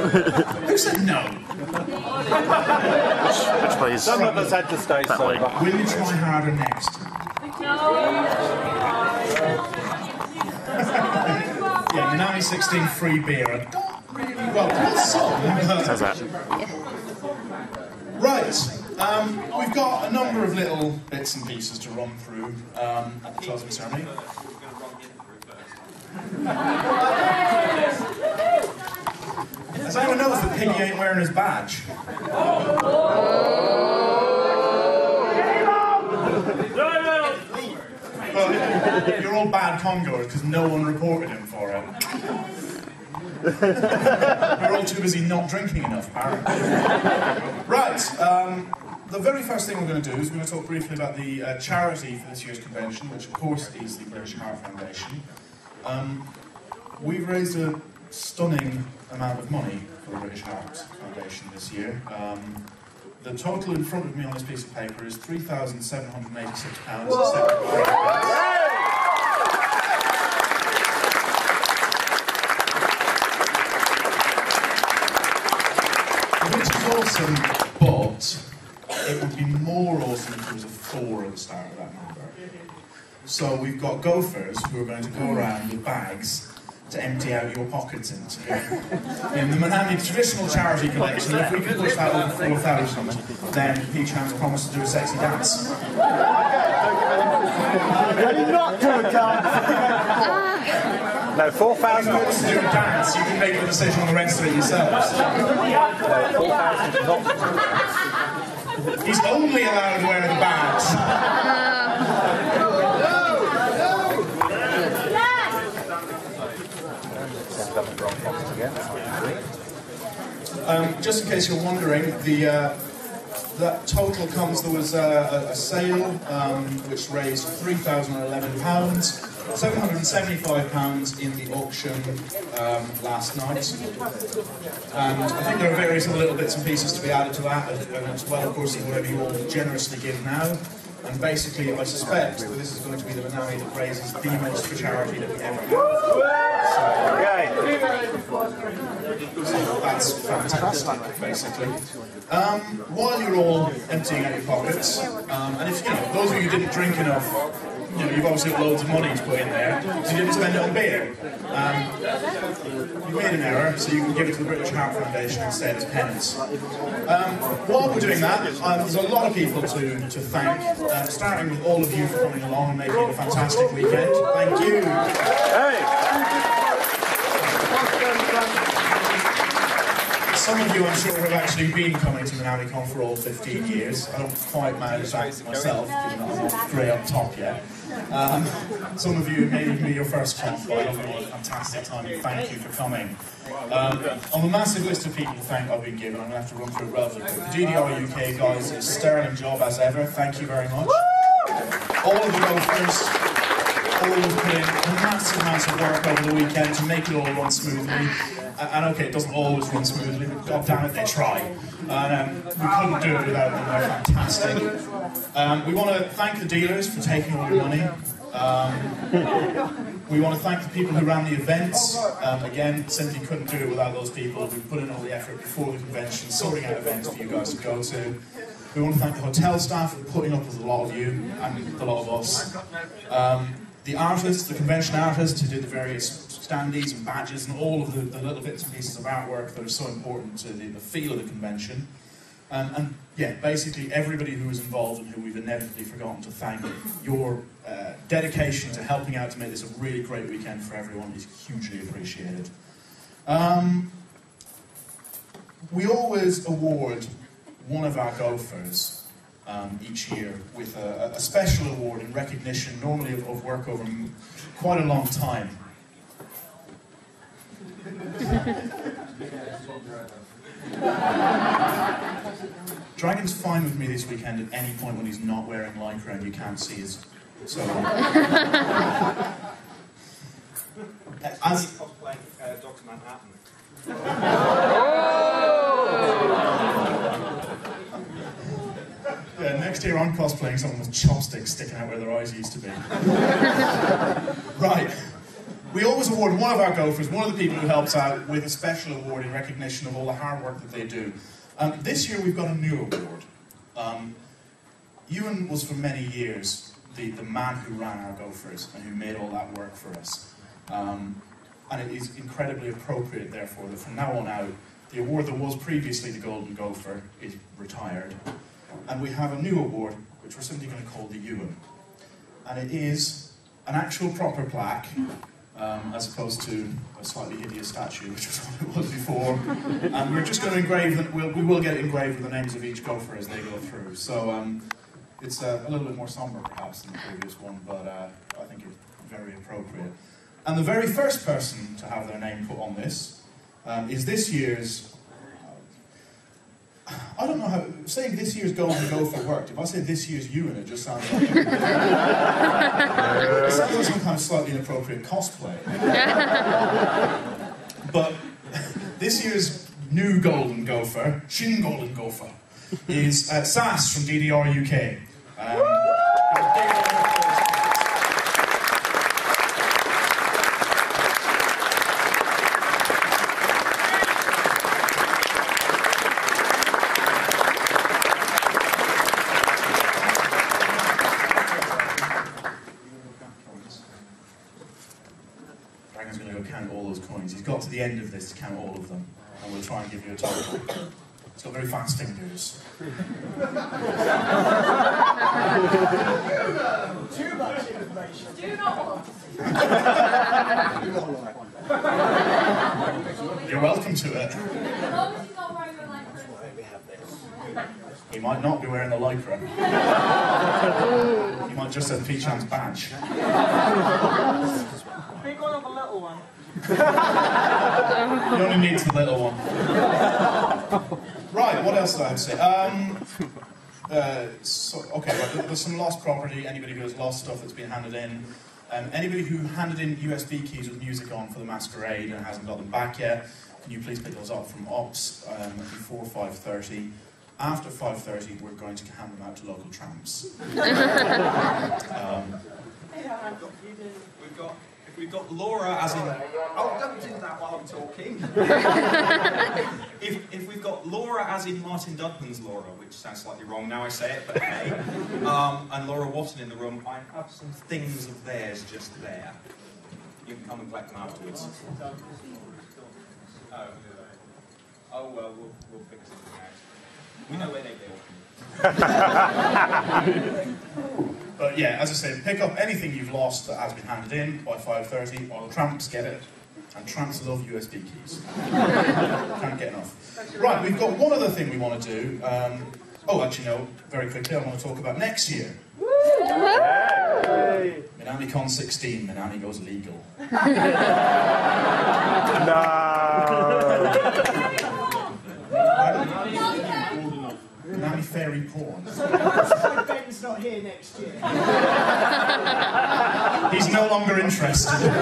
Who said no? Which plays? Some of us had to stay sober. Will you try harder next? Yeah, Minami 16 free beer. I don't really well. Says that. Right. We've got a number of little bits and pieces to run through at the closing ceremony. Does anyone notice that Piggy ain't wearing his badge? Well, you're all bad congoers because no one reported him for it. We're all too busy not drinking enough, apparently. Right. The very first thing we're going to do is we're going to talk briefly about the charity for this year's convention, which of course is the British Heart Foundation. We've raised a stunning amount of money for the British Heart Foundation this year. The total in front of me on this piece of paper is £3,786. Which is awesome, but it would be more awesome if there was a 4 at the start of that number. So we've got gophers who are going to go around with bags to empty out your pockets into. In the Minami traditional charity collection, if we can push that over 4,000, then Peach Ham's promised to do a sexy dance. Can you not do a dance? No, 4,000. If you want to do a dance, you can make the decision on the rest of it yourselves. No, 4,000 is not. He's only allowed to wear the bags. Just in case you're wondering, that total comes, there was a sale which raised £3,011, £775 in the auction last night, and I think there are various other little bits and pieces to be added to that, as well, of course, whatever you all generously give now. And basically, I suspect that this is going to be the Minami that raises the most for charity that we ever have. So that's fantastic, basically. While you're all emptying out your pockets, and if those of you who didn't drink enough, you've obviously got loads of money to put in there, so you didn't spend it on beer. You made an error, so you can give it to the British Heart Foundation instead as penance. While we're doing that, there's a lot of people to thank, starting with all of you for coming along and making it a fantastic weekend. Thank you. Hey. Some of you, I'm sure, have actually been coming to Minamicon for all 15 years. I don't quite manage that myself, because I'm not grey up top yet. Some of you, may even be your first comp, but I hope you had a fantastic time, and thank you for coming. On the massive list of people to thank I've been given, I'm going to have to run through it relatively quick. The DDR UK guys, a sterling job as ever, thank you very much. All of the gophers, all have put in a massive amount of work over the weekend to make it all run smoothly. And okay, it doesn't always run smoothly, but god damn it, they try. And we couldn't do it without them, they're fantastic. We want to thank the dealers for taking all your money. We want to thank the people who ran the events. Again, simply couldn't do it without those people who put in all the effort before the convention, sorting out events for you guys to go to. We want to thank the hotel staff for putting up with a lot of you, and a lot of us. The artists, the convention artists who did the various standees and badges and all of the little bits and pieces of artwork that are so important to the feel of the convention. And yeah, basically everybody who was involved and who we've inevitably forgotten to thank. Your dedication to helping out to make this a really great weekend for everyone is hugely appreciated. We always award one of our gophers each year with a special award in recognition, normally of work over quite a long time. Dragon's fine with me this weekend at any point when he's not wearing lycra and you can't see his... So... As... cosplaying Dr. Manhattan. Yeah, next year I'm cosplaying someone with chopsticks sticking out where their eyes used to be. Right. We always award one of our gophers, one of the people who helps out, with a special award in recognition of all the hard work that they do. This year we've got a new award. Ewan was for many years the man who ran our gophers and who made all that work for us. And it is incredibly appropriate, therefore, that from now on out, the award that was previously the Golden Gopher is retired. And we have a new award, which we're simply going to call the Ewan. And it is an actual proper plaque, as opposed to a slightly hideous statue, which was what it was before. And we're just going to engrave them, we will get it engraved with the names of each gopher as they go through. So it's a little bit more somber, perhaps, than the previous one, but I think it's very appropriate. And the very first person to have their name put on this is this year's... I don't know how... Saying this year's Golden Gopher worked. If I say this year's Ewan, it just sounds like... it sounds like some kind of slightly inappropriate cosplay. But this year's new Golden Gopher, Shin Golden Gopher, is Sass from DDR UK. Dragon's going to go count all those coins. He's got to the end of this to count all of them, and we'll try and give you a total. He's got very fast fingers. Too much information. Do not want. You're welcome to it. He might not be wearing the lycra. He might just have Peachan's badge. Big one or the little one? He only needs the little one. Right, what else did I have to say? Okay, right, there's some lost property. Anybody who has lost stuff that's been handed in. Anybody who handed in USB keys with music on for the masquerade and hasn't got them back yet, can you please pick those up from Ops before 5:30. After 5:30, we're going to hand them out to local tramps. We've got Laura as in... Oh, don't do that while I'm talking. if we've got Laura as in Martin Dudman's Laura, which sounds slightly wrong now I say it, but hey. And Laura Watton in the room, I have some things of theirs just there. You can come and collect them afterwards. Oh well, we'll fix it out. We know where they go. But yeah, as I said, pick up anything you've lost that has been handed in by 5:30, or the tramps get it. And tramps love USB keys. Can't get enough. Right, we've got one other thing we want to do. Oh, actually no, very quickly, I want to talk about next year. Minamicon 16, Minami goes legal. No. Minami fairy porn. So Ben's not here next year. He's no longer interested.